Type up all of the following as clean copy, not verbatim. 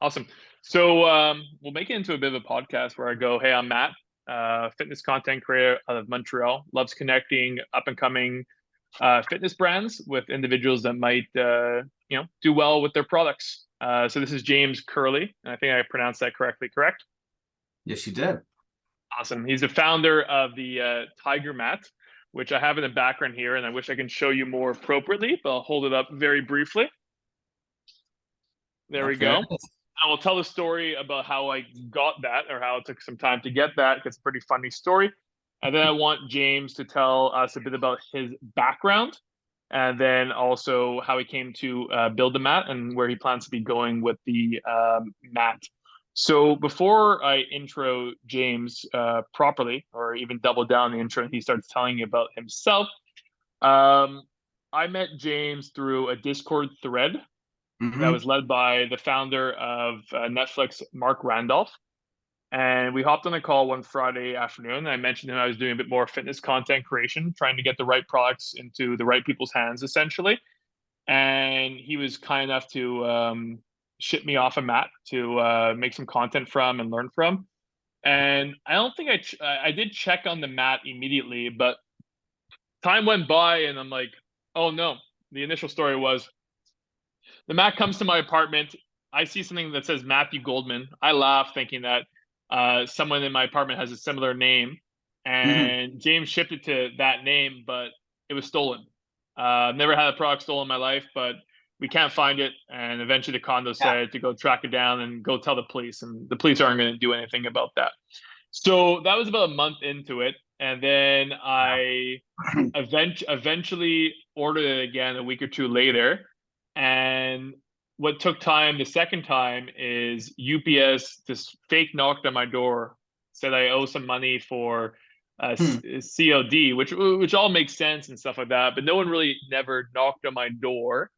Awesome. So we'll make it into a bit of a podcast where I go, "Hey, I'm Matt, fitness content creator out of Montreal. Loves connecting up and coming fitness brands with individuals that might, do well with their products." So this is James Curley, and I think I pronounced that correctly. Correct? Yes, you did. Awesome. He's the founder of the Tyger mat, which I have in the background here, and I wish I can show you more appropriately, but I'll hold it up very briefly. There we Yep, there go. it is. I will tell the story about how I got that or how it took some time to get that. It's a pretty funny story. And then I want James to tell us a bit about his background and then also how he came to build the mat and where he plans to be going with the mat. So before I intro James properly or even double down the intro and he starts telling you about himself, um, I met James through a Discord thread that Hmm. was led by the founder of Netflix, Mark Randolph. And we hopped on a call one Friday afternoon. I mentioned to him I was doing a bit more fitness content creation, trying to get the right products into the right people's hands, essentially. And he was kind enough to ship me off a mat to make some content from and learn from. And I don't think I did check on the mat immediately, but time went by, and I'm like, oh no. The initial story was the Mac comes to my apartment. I see something that says Matthew Goldman. I laugh, thinking that someone in my apartment has a similar name, Hmm. and James shipped it to that name, but it was stolen. I've never had a product stolen in my life, but we can't find it. And eventually, the condo Yeah. said to go track it down and go tell the police, and the police aren't going to do anything about that. So that was about a month into it, and then I eventually ordered it again a week or two later. And what took time the second time is UPS just fake knocked on my door, said I owe some money for Hmm. COD, which all makes sense and stuff like that. But no one really never knocked on my door,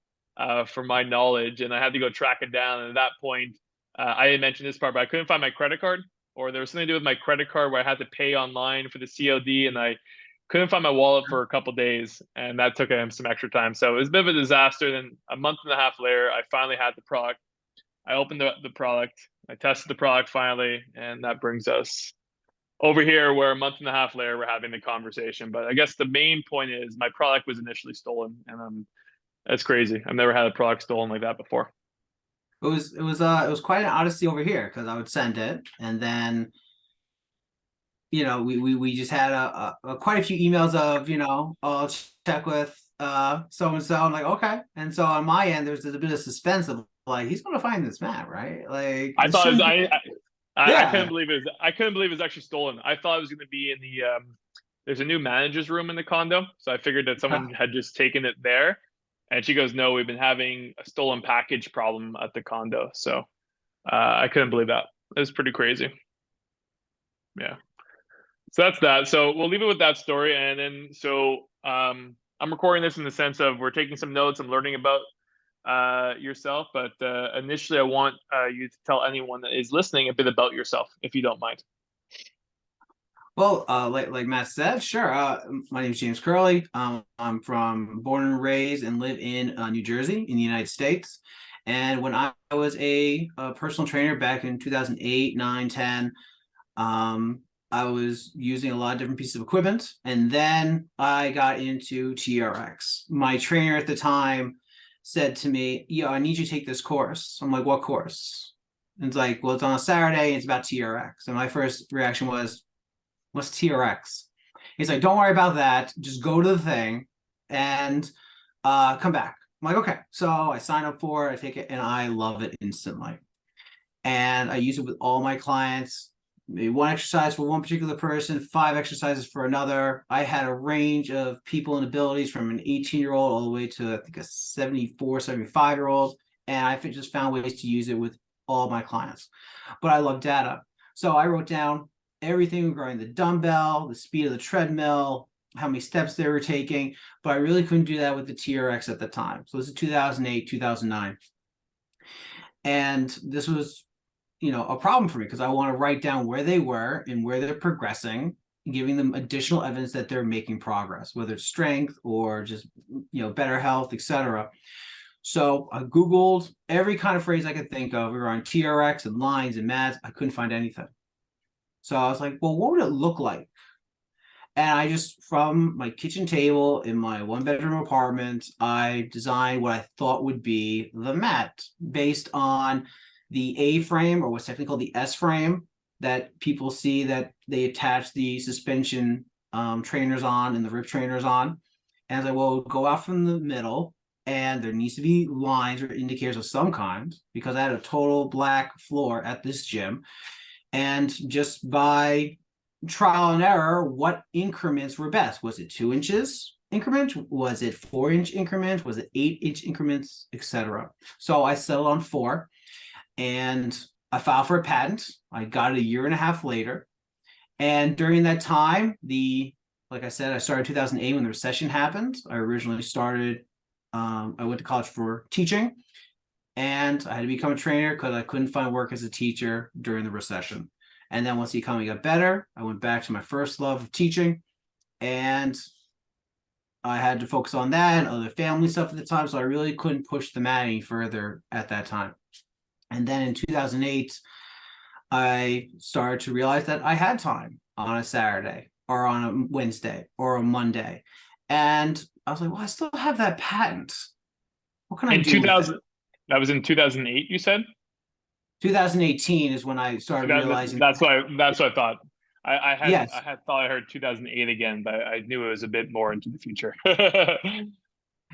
from my knowledge, and I had to go track it down. And at that point, I didn't mention this part, but I couldn't find my credit card, or there was something to do with my credit card where I had to pay online for the COD, and I couldn't find my wallet for a couple days, and that took him some extra time. So it was a bit of a disaster. Then a month and a half later, I finally had the product. I opened the product, I tested the product finally, and that brings us over here where a month and a half later we're having the conversation. But I guess the main point is my product was initially stolen, and that's crazy. I've never had a product stolen like that before. It was quite an odyssey over here because I would send it, and then we just had quite a few emails of I'll check with so and so. I'm like, okay, and so on my end there's a bit of suspense of like he's gonna find this man, right? Like I this thought it was, shouldn't be. I couldn't Yeah. believe it. I couldn't believe it was actually stolen. I thought it was going to be in the there's a new manager's room in the condo, so I figured that someone had just taken it there. And she goes, "No, we've been having a stolen package problem at the condo." So I couldn't believe that. It was pretty crazy. Yeah. So that's that. So we'll leave it with that story, and then I'm recording this in the sense of we're taking some notes. I'm learning about yourself, but initially I want you to tell anyone that is listening a bit about yourself, if you don't mind. Well, like Matt said, sure. My name is James Curley. I'm from born and raised and live in New Jersey in the United States. And when I was a personal trainer back in 2008, 9, 10, um, I was using a lot of different pieces of equipment. And then I got into TRX. My trainer at the time said to me, "Yeah, I need you to take this course." I'm like, "What course?" And it's like, "Well, it's on a Saturday. And it's about TRX." And my first reaction was, "What's TRX?" He's like, "Don't worry about that. Just go to the thing and come back." I'm like, "Okay." So I sign up for it, I take it, and I love it instantly. And I use it with all my clients. Maybe one exercise for one particular person, 5 exercises for another. I had a range of people and abilities from an 18-year-old all the way to, I think, a 74, 75-year-old. And I just found ways to use it with all my clients. But I love data. So I wrote down everything regarding the dumbbell, the speed of the treadmill, how many steps they were taking. But I really couldn't do that with the TRX at the time. So this is 2008, 2009. And this was a problem for me because I want to write down where they were and where they're progressing, giving them additional evidence that they're making progress, whether it's strength or just better health, etc. So I Googled every kind of phrase I could think of. We were on TRX and lines and mats. I couldn't find anything. So I was like, well, what would it look like? And I just, from my kitchen table in my one bedroom apartment, I designed what I thought would be the mat based on the A frame, or what's technically called the S frame, that people see that they attach the suspension trainers on and the rip trainers on. And I was like, well, go out from the middle, and there needs to be lines or indicators of some kind, because I had a total black floor at this gym. And just by trial and error, what increments were best? Was it 2 inches increment? Was it 4 inch increment? Was it 8 inch increments, etc.? So I settled on 4, and I filed for a patent. I got it a year and a half later. And during that time, like I said, I started 2008 when the recession happened. I originally started, I went to college for teaching, and I had to become a trainer because I couldn't find work as a teacher during the recession. And then once the economy got better, I went back to my first love of teaching, and I had to focus on that and other family stuff at the time. So I really couldn't push the mat any further at that time. And then in 2008, I started to realize that I had time on a Saturday or on a Wednesday or a Monday. And I was like, well, I still have that patent. What can I In do with it? 2000, that was in 2008, you said? 2018 is when I So started realizing, that's what I thought. I yes, had thought I heard 2008 again, but I knew it was a bit more into the future.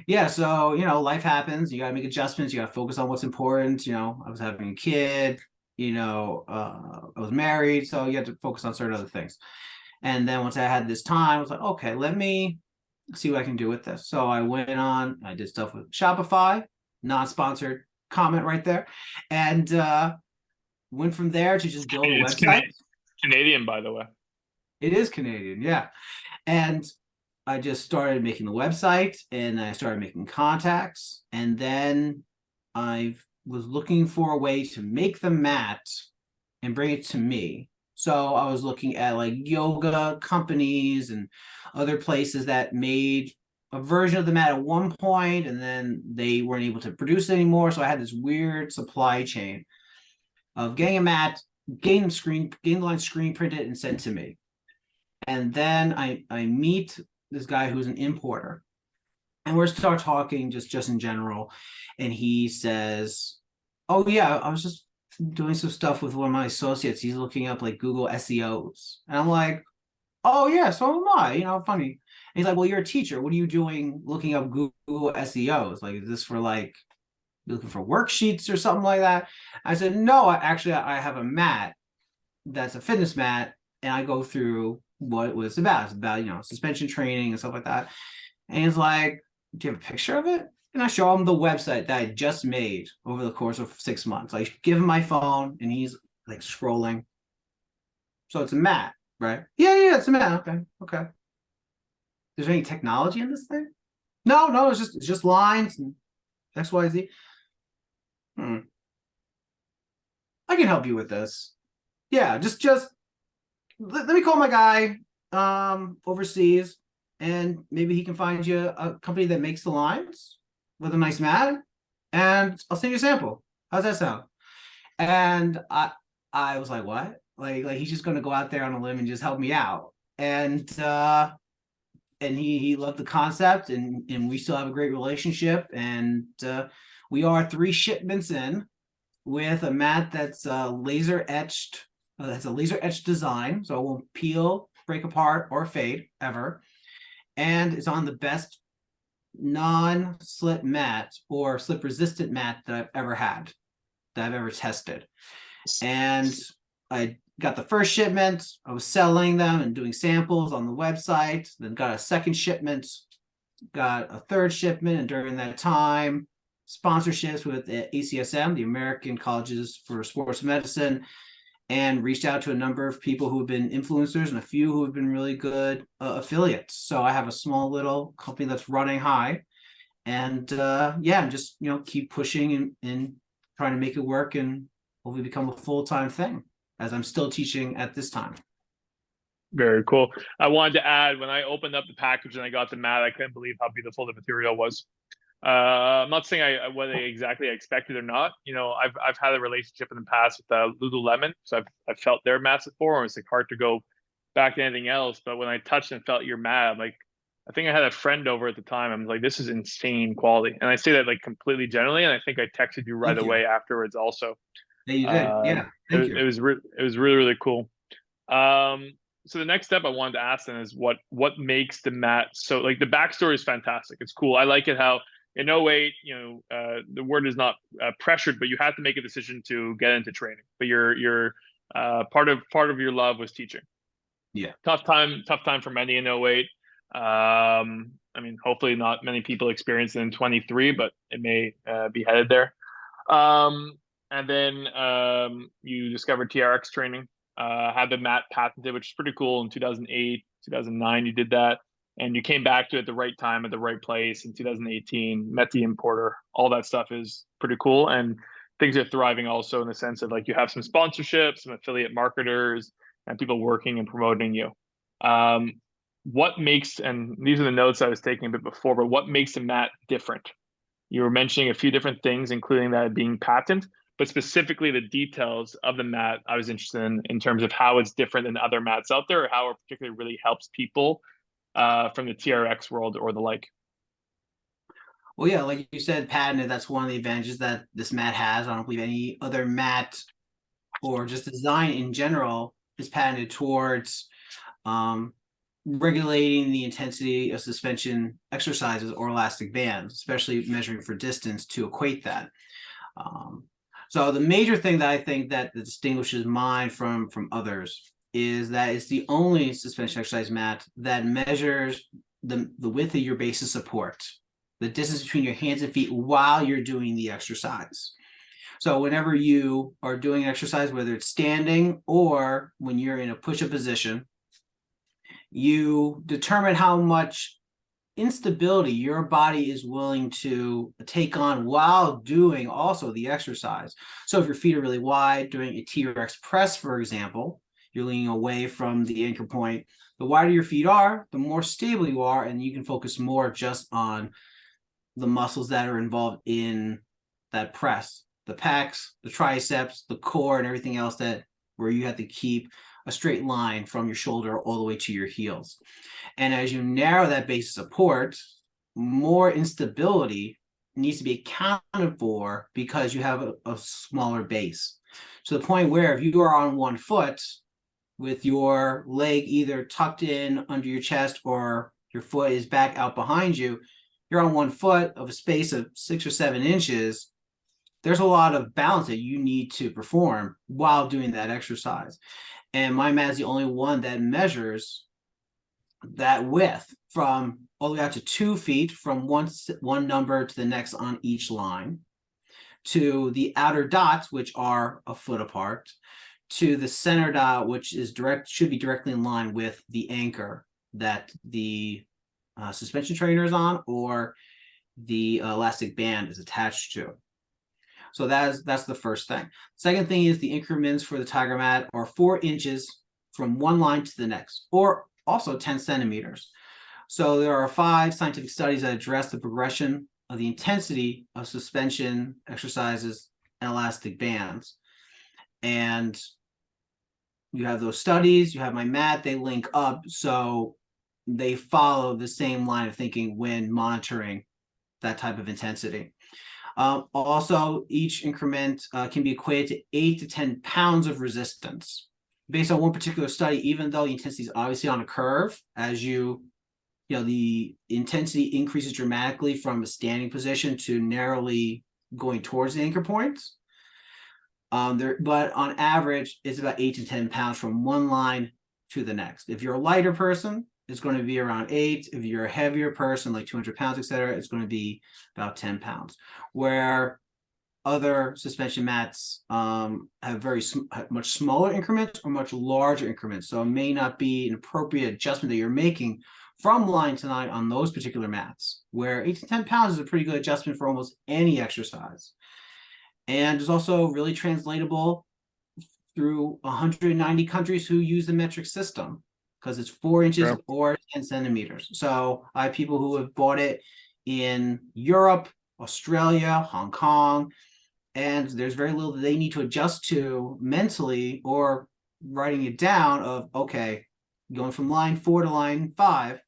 yeah. So, life happens. You got to make adjustments. You got to focus on what's important. I was having a kid, I was married. So you had to focus on certain other things. And then once I had this time, I was like, okay, let me see what I can do with this. So I went on, I did stuff with Shopify, non-sponsored comment right there. And went from there to just build a It's website. Canadian, by the way. It is Canadian, yeah. And I just started making the website, and I started making contacts. And then I was looking for a way to make the mat and bring it to me. So I was looking at like yoga companies and other places that made a version of the mat at one point, and then they weren't able to produce it anymore. So I had this weird supply chain of getting a mat, getting the line screen printed and sent to me. And then I meet this guy who's an importer, and we're start talking just in general. And he says, oh yeah, I was just doing some stuff with one of my associates. He's looking up like Google SEOs. And I'm like, oh yeah, so am I, funny. And he's like, well, you're a teacher. What are you doing looking up Google SEOs? Like, is this for like looking for worksheets or something like that? I said, no, I have a mat that's a fitness mat, and I go through what it was about. It's about, suspension training and stuff like that. And he's like, do you have a picture of it? And I show him the website that I just made over the course of 6 months. I give him my phone, and he's like scrolling. So it's a mat, right? Yeah, it's a mat. Okay. Is there any technology in this thing? No, it's just lines and XYZ. I can help you with this. Yeah, just let me call my guy overseas, and maybe he can find you a company that makes the lines with a nice mat, and I'll send you a sample. How's that sound? And I was like, what? Like he's just gonna go out there on a limb and just help me out. And he loved the concept, and we still have a great relationship. And we are 3 shipments in with a mat that's laser etched. That's a laser etched design, so it won't peel, break apart, or fade ever. And it's on the best non-slip mat or slip resistant mat that I've ever had, that I've ever tested. And I got the first shipment. I was selling them and doing samples on the website. Then got a second shipment, got a third shipment, and during that time, sponsorships with the ACSM, the American Colleges for Sports Medicine, and reached out to a number of people who have been influencers and a few who have been really good affiliates. So I have a small little company that's running high, and just keep pushing and trying to make it work and hopefully become a full-time thing, as I'm still teaching at this time. Very cool. I wanted to add, when I opened up the package and I got the mat, I couldn't believe how beautiful the material was. I'm not saying whether exactly I expected or not. You know, I've had a relationship in the past with Lululemon, so I've felt their mats before, and it's like hard to go back to anything else. But when I touched and felt your mat, I'm like, I think I had a friend over at the time. I'm like, this is insane quality, and I say that like completely generally. And I think I texted you right Thank you. away afterwards. Also, Yeah, you did. Yeah, it, thank was- you. it was it was really really cool. So the next step I wanted to ask then is what makes the mat so like the backstory is fantastic. It's cool. I like it how in '08, you know, the word is not pressured, but you had to make a decision to get into training. But your part of your love was teaching. Yeah. Tough time for many in '08. I mean, hopefully not many people experience it in 23, but it may be headed there. Um, and then you discovered TRX training, had the mat patented, which is pretty cool. In 2008, 2009, you did that. And you came back to it at the right time, at the right place in 2018, met the importer. All that stuff is pretty cool. And things are thriving also in the sense of like you have some sponsorships, some affiliate marketers, and people working and promoting you. Um, what makes, and these are the notes I was taking a bit before, but what makes a mat different? You were mentioning a few different things, including that being patent, but specifically the details of the mat I was interested in terms of how it's different than other mats out there, or how it particularly really helps people from the TRX world or the like. Well, yeah, like you said, patented. That's one of the advantages that this mat has. I don't believe any other mat or just design in general is patented towards um, regulating the intensity of suspension exercises or elastic bands, especially measuring for distance to equate that. Um, so the major thing that I think that distinguishes mine from others is that it's the only suspension exercise mat that measures the width of your base of support, the distance between your hands and feet while you're doing the exercise. So whenever you are doing exercise, whether it's standing or when you're in a push-up position, you determine how much instability your body is willing to take on while doing also the exercise. So if your feet are really wide doing a TRX press, for example, you're leaning away from the anchor point. The wider your feet are, the more stable you are, and you can focus more just on the muscles that are involved in that press, the pecs, the triceps, the core, and everything else that where you have to keep a straight line from your shoulder all the way to your heels. And as you narrow that base of support, more instability needs to be accounted for because you have a smaller base. To the point where if you are on one foot with your leg either tucked in under your chest or your foot is back out behind you, you're on one foot of a space of 6 or 7 inches. There's a lot of balance that you need to perform while doing that exercise. And my mat is the only one that measures that width from all the way out to 2 feet from one number to the next on each line, to the outer dots, which are a foot apart, to the center dot, which is should be directly in line with the anchor that the suspension trainer is on or the elastic band is attached to. So that's the first thing. Second thing is the increments for the Tyger mat are 4 inches from one line to the next, or also 10 centimeters. So there are 5 scientific studies that address the progression of the intensity of suspension exercises and elastic bands. And you have those studies, you have my mat, they link up. So they follow the same line of thinking when monitoring that type of intensity. Also, each increment can be equated to 8 to 10 pounds of resistance. Based on one particular study, even though the intensity is obviously on a curve, as the intensity increases dramatically from a standing position to narrowly going towards the anchor points. But on average, it's about 8 to 10 pounds from one line to the next. If you're a lighter person, it's going to be around 8. If you're a heavier person, like 200 pounds, etc., it's going to be about 10 pounds. Where other suspension mats have much smaller increments or much larger increments. So it may not be an appropriate adjustment that you're making from line to line on those particular mats, where 8 to 10 pounds is a pretty good adjustment for almost any exercise. And it's also really translatable through 190 countries who use the metric system, because it's 4 inches Sure. or 10 centimeters. So I have people who have bought it in Europe, Australia, Hong Kong, and there's very little that they need to adjust to mentally or writing it down of, okay, going from line 4 to line 5,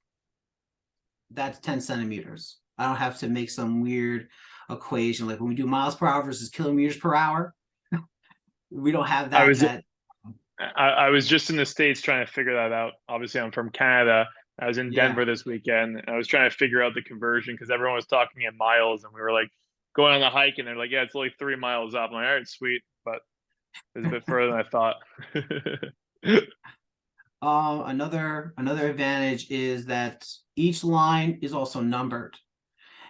that's 10 centimeters. I don't have to make some weird equation like when we do miles per hour versus kilometers per hour. We don't have I that was that I was just in the States trying to figure that out. Obviously, I'm from Canada. I was in yeah. Denver this weekend. I was trying to figure out the conversion because everyone was talking in miles, and we were like going on the hike, and they're like, "Yeah, it's only 3 miles up." I'm like, "All right, sweet," but it's a bit further than I thought. Another advantage is that each line is also numbered,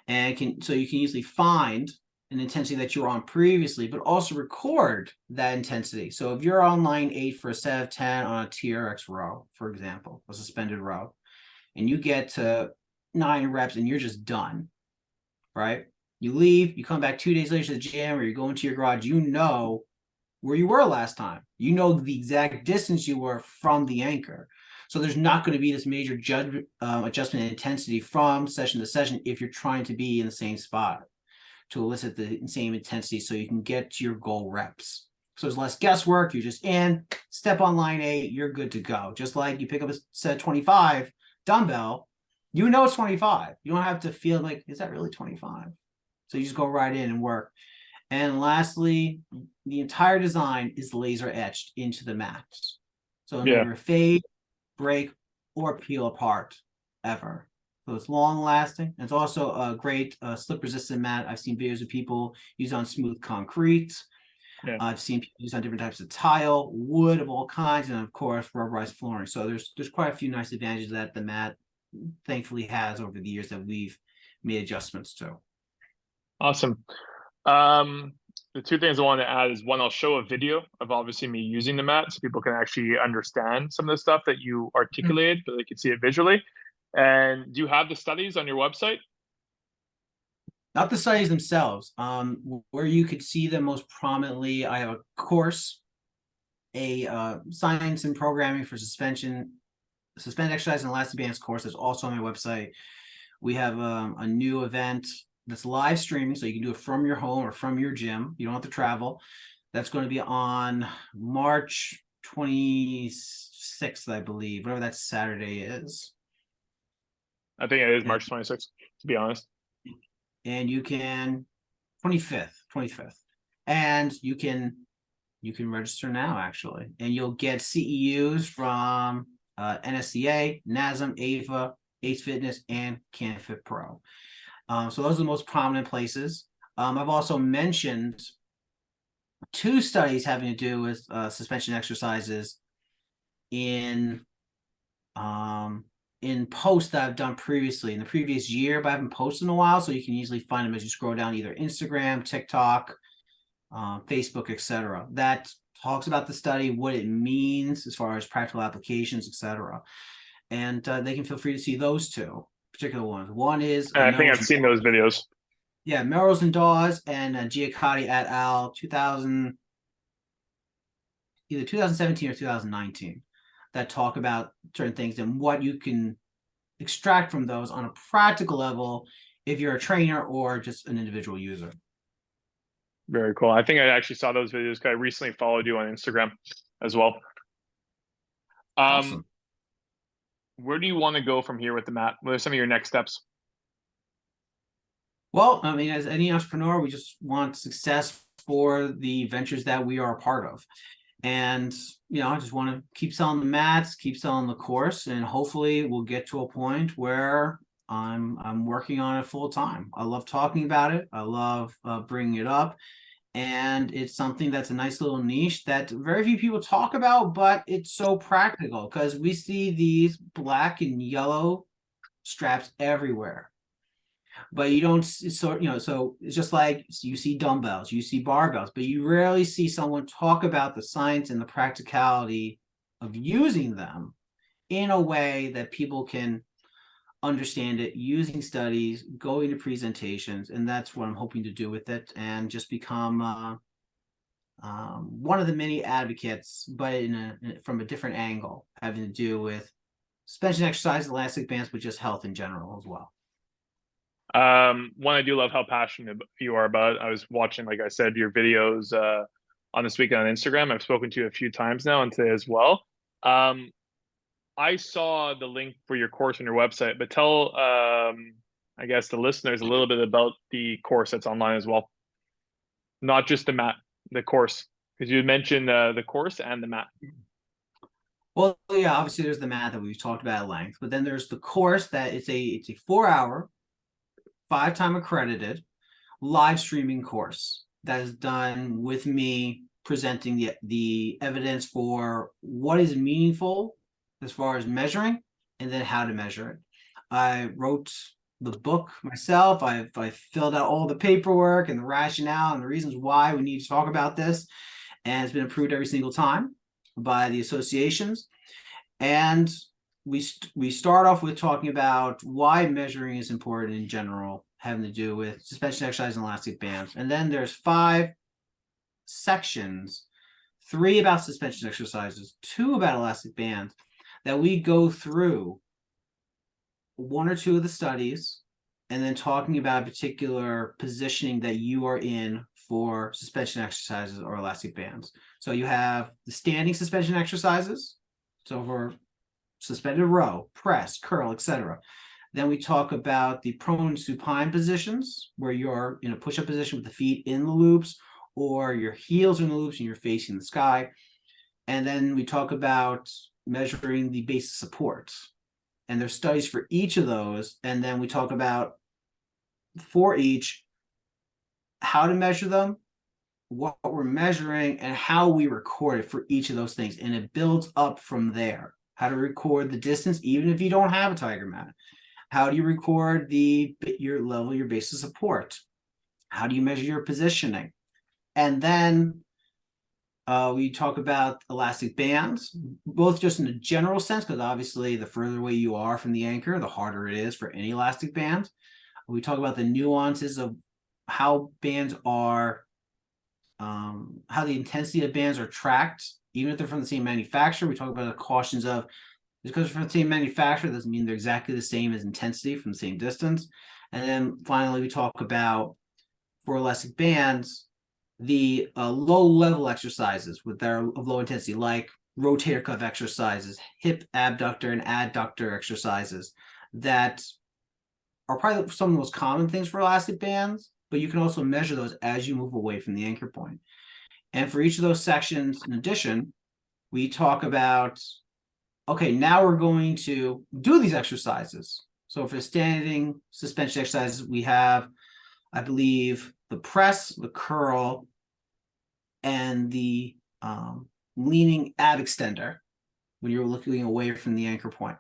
and you can easily find an intensity that you were on previously, but also record that intensity. So if you're on line 8 for a set of 10 on a TRX row, for example, a suspended row, and you get to 9 reps and you're just done, right? You leave, you come back 2 days later to the gym, or you go into your garage, you know where you were last time. You know the exact distance you were from the anchor. So there's not going to be this major adjustment in intensity from session to session if you're trying to be in the same spot to elicit the same intensity so you can get to your goal reps. So there's less guesswork. You're just in, step on line 8, you're good to go. Just like you pick up a set of 25 dumbbell, you know it's 25. You don't have to feel like, is that really 25? So you just go right in and work. And lastly, the entire design is laser etched into the mat. So it'll Yeah, never fade, break, or peel apart ever. So it's long lasting. It's also a great slip resistant mat. I've seen videos of people use on smooth concrete. yeah. I've seen people use on different types of tile, wood of all kinds, and of course rubberized flooring. So there's quite a few nice advantages that the mat thankfully has over the years that we've made adjustments to. Awesome. Um, the two things I want to add is one, I'll show a video of obviously me using the mat so people can actually understand some of the stuff that you articulated, but they can see it visually. And do you have the studies on your website? Not the studies themselves. Where you could see them most prominently, I have a course, a science and programming for suspended exercise and elastic bands course that's also on my website. We have a new event that's live streaming, so you can do it from your home or from your gym. You don't have to travel. That's going to be on March 26th, I believe, whatever that Saturday is. I think it is And, March 26th, to be honest. and you can 25th. And you can register now actually, and you'll get CEUs from NSCA, NASM, AVA, Ace Fitness, and CanFit Pro. So those are the most prominent places. I've also mentioned 2 studies having to do with suspension exercises in posts that I've done previously in the previous year, but I haven't posted in a while. So you can easily find them as you scroll down either Instagram, TikTok, Facebook, etc. That talks about the study, what it means as far as practical applications, etc. And they can feel free to see those 2 particular ones. One is I think I've seen those videos. yeah, Melrose and Dawes and Giacotti et al. 2000, either 2017 or 2019, that talk about certain things and what you can extract from those on a practical level if you're a trainer or just an individual user. Very cool. I think I actually saw those videos because I recently followed you on Instagram as well. Awesome. Where do you want to go from here with the mat? What are some of your next steps? Well, I mean, as any entrepreneur, we just want success for the ventures that we are a part of. And, I just want to keep selling the mats, keep selling the course, and hopefully we'll get to a point where I'm working on it full time. I love talking about it. I love bringing it up. And it's something that's a nice little niche that very few people talk about, but it's so practical because we see these black and yellow straps everywhere. But you don't so it's just like you see dumbbells, you see barbells, but you rarely see someone talk about the science and the practicality of using them in a way that people can understand it, using studies, going to presentations. And that's what I'm hoping to do with it, and just become one of the many advocates, but from a different angle, having to do with suspension exercise, elastic bands, but just health in general as well. One, I do love how passionate you are about it. I was watching, like I said, your videos on this weekend on Instagram. I've spoken to you a few times now and today as well. Um, I saw the link for your course on your website, but tell, I guess, the listeners a little bit about the course that's online as well, not just the mat, the course, because you mentioned the course and the mat. Well, yeah, obviously there's the math that we've talked about at length, but then there's the course that it's a 4 hour, 5 time accredited live streaming course that is done with me presenting the evidence for what is meaningful as far as measuring and then how to measure it. I wrote the book myself. I filled out all the paperwork and the rationale and the reasons why we need to talk about this, and it's been approved every single time by the associations. And we start off with talking about why measuring is important in general, having to do with suspension exercise and elastic bands. And then there's 5 sections, 3 about suspension exercises, 2 about elastic bands, that we go through 1 or 2 of the studies, and then talking about a particular positioning that you are in for suspension exercises or elastic bands. So you have the standing suspension exercises. So for suspended row, press, curl, etc. Then we talk about the prone supine positions, where you're in a push-up position with the feet in the loops, or your heels are in the loops and you're facing the sky. And then we talk about measuring the base of support. And there's studies for each of those. And then we talk about, for each, how to measure them, what we're measuring, and how we record it for each of those things. And it builds up from there. How to record the distance, even if you don't have a Tyger mat. How do you record your level, your base of support? How do you measure your positioning? And then we talk about elastic bands, both just in a general sense, because obviously the further away you are from the anchor, the harder it is for any elastic band. We talk about the nuances of how bands are, how the intensity of bands are tracked, even if they're from the same manufacturer. We talk about the cautions of, just because they're from the same manufacturer doesn't mean they're exactly the same as intensity from the same distance. And then finally, we talk about, for elastic bands, the low level exercises with their of low intensity, like rotator cuff exercises, hip abductor and adductor exercises, that are probably some of the most common things for elastic bands, but you can also measure those as you move away from the anchor point. And for each of those sections, in addition, we talk about, okay, now we're going to do these exercises. So for standing suspension exercises, we have, I believe, the press, the curl, and the leaning ab extender when you're looking away from the anchor point.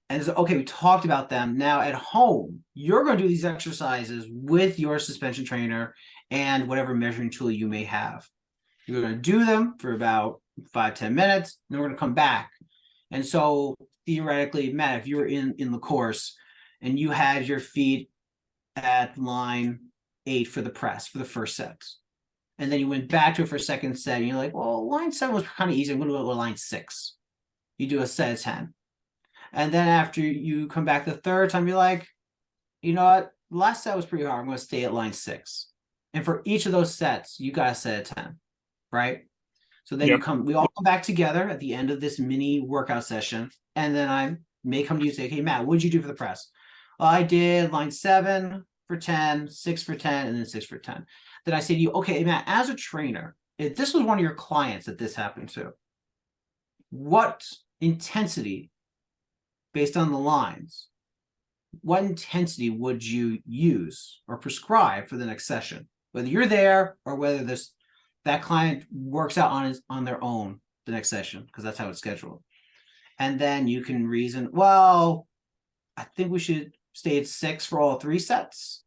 And so, okay, we talked about them. Now at home, you're going to do these exercises with your suspension trainer and whatever measuring tool you may have. You're going to do them for about 5-10 minutes, and then we're going to come back. And so theoretically, Matt, if you were in the course and you had your feet at line 8 for the press for the first set, and then you went back to it for a second set, and you're like, well, line 7 was kind of easy. I'm going to go to line 6. You do a set of 10. And then after you come back the third time, you're like, you know what? Last set was pretty hard. I'm going to stay at line 6. And for each of those sets, you got a set of 10, right? So then we all come back together at the end of this mini workout session. And then I may come to you and say, okay, Matt, what did you do for the press? Well, I did line 7 for 10, 6 for 10, and then 6 for 10. Then I say to you, okay, Matt, as a trainer, if this was one of your clients that this happened to, what intensity, based on the lines, what intensity would you use or prescribe for the next session? Whether you're there or whether that client works out on their own the next session, because that's how it's scheduled. And then you can reason, well, I think we should stay at 6 for all 3 sets,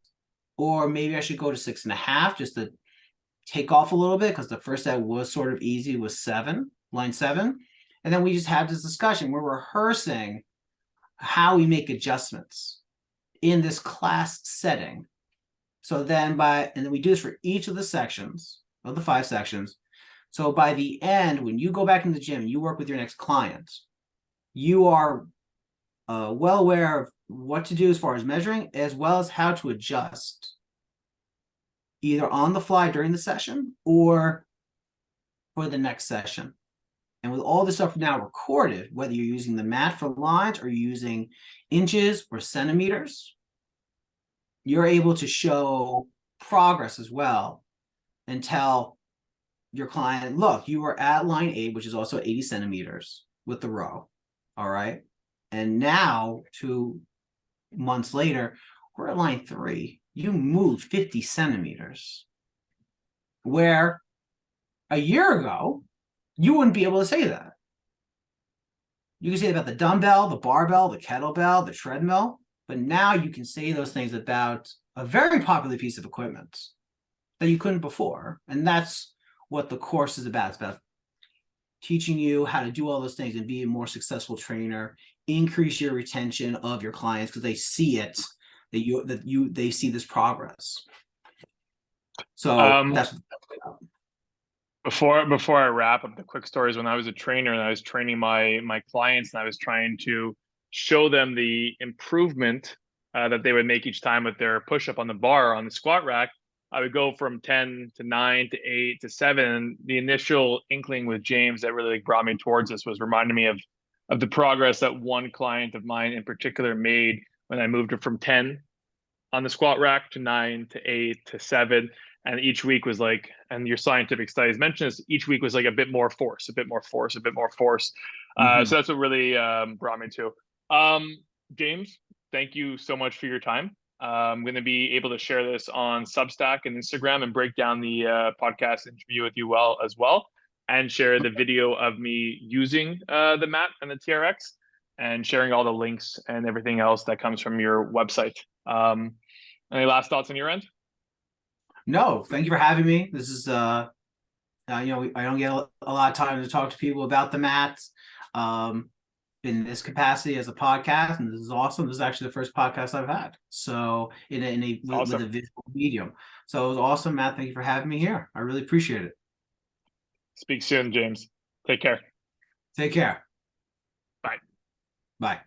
or maybe I should go to 6.5 just to take off a little bit, because the first set was sort of easy, was 7, line 7. And then we just have this discussion. We're rehearsing how we make adjustments in this class setting. So then and then we do this for each of the sections, of the 5 sections. So by the end, when you go back in the gym, you work with your next client, you are well aware of what to do as far as measuring, as well as how to adjust either on the fly during the session or for the next session. And with all this stuff now recorded, whether you're using the mat for lines or you're using inches or centimeters, you're able to show progress as well and tell your client, look, you were at line 8, which is also 80 centimeters with the row. All right. And now, 2 months later, we're at line 3. You moved 50 centimeters. Where a year ago, you wouldn't be able to say that. You can say about the dumbbell, the barbell, the kettlebell, the treadmill, but now you can say those things about a very popular piece of equipment that you couldn't before. And that's what the course is about. It's about teaching you how to do all those things and be a more successful trainer, increase your retention of your clients because they see it, they see this progress. So that's before I wrap up the quick stories, when I was a trainer and I was training my clients and I was trying to show them the improvement that they would make each time with their push-up on the bar on the squat rack, I would go from 10 to 9 to 8 to 7. The initial inkling with James that really brought me towards this was reminding me of the progress that one client of mine in particular made when I moved her from 10 on the squat rack to 9 to 8 to 7. And each week was like, and your scientific studies mention this, each week was like a bit more force, a bit more force, a bit more force. So that's what really brought me to. James, thank you so much for your time. I'm going to be able to share this on Substack and Instagram and break down the podcast interview with you as well, and share the video of me using the mat and the TRX and sharing all the links and everything else that comes from your website. Any last thoughts on your end? No, thank you for having me. This is I don't get a lot of time to talk to people about the mats in this capacity as a podcast, and this is awesome. This is actually the first podcast I've had, so awesome. With a visual medium. So it was awesome, Matt. Thank you for having me here. I really appreciate it. Speak soon, James. Take care. Take care. Bye. Bye.